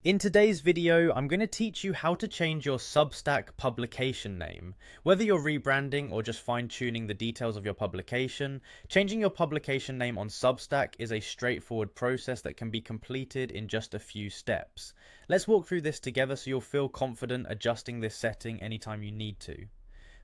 In today's video, I'm going to teach you how to change your Substack publication name. Whether you're rebranding or just fine-tuning the details of your publication, changing your publication name on Substack is a straightforward process that can be completed in just a few steps. Let's walk through this together so you'll feel confident adjusting this setting anytime you need to.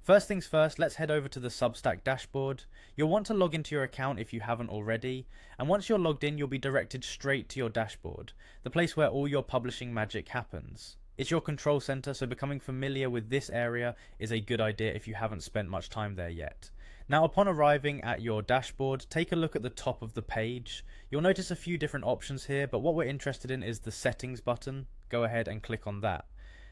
First things first, let's head over to the Substack dashboard. You'll want to log into your account if you haven't already, and once you're logged in, you'll be directed straight to your dashboard, the place where all your publishing magic happens. It's your control center, so becoming familiar with this area is a good idea if you haven't spent much time there yet. Now, upon arriving at your dashboard, take a look at the top of the page. You'll notice a few different options here, but what we're interested in is the settings button. Go ahead and click on that.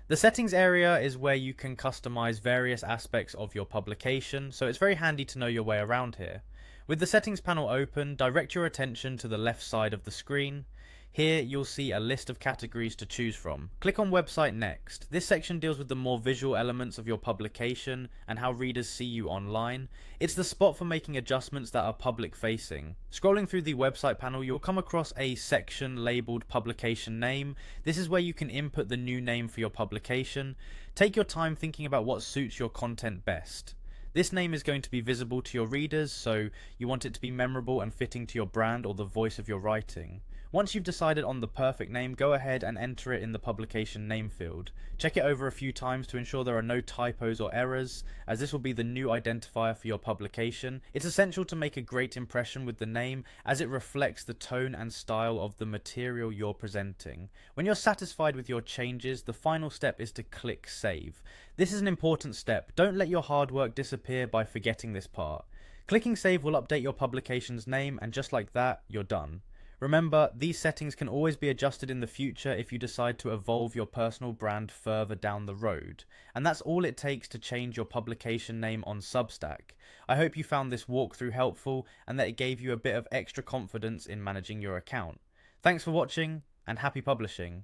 The settings area is where you can customize various aspects of your publication, so it's very handy to know your way around here. With the settings panel open, direct your attention to the left side of the screen. Here you'll see a list of categories to choose from. Click on website next. This section deals with the more visual elements of your publication and how readers see you online. It's the spot for making adjustments that are public facing. Scrolling through the website panel, you'll come across a section labeled publication name. This is where you can input the new name for your publication. Take your time thinking about what suits your content best. This name is going to be visible to your readers, so you want it to be memorable and fitting to your brand or the voice of your writing. Once you've decided on the perfect name, go ahead and enter it in the publication name field. Check it over a few times to ensure there are no typos or errors, as this will be the new identifier for your publication. It's essential to make a great impression with the name, as it reflects the tone and style of the material you're presenting. When you're satisfied with your changes, the final step is to click save. This is an important step. Don't let your hard work disappear by forgetting this part. Clicking save will update your publication's name, and just like that, you're done. Remember, these settings can always be adjusted in the future if you decide to evolve your personal brand further down the road. And that's all it takes to change your publication name on Substack. I hope you found this walkthrough helpful and that it gave you a bit of extra confidence in managing your account. Thanks for watching and happy publishing.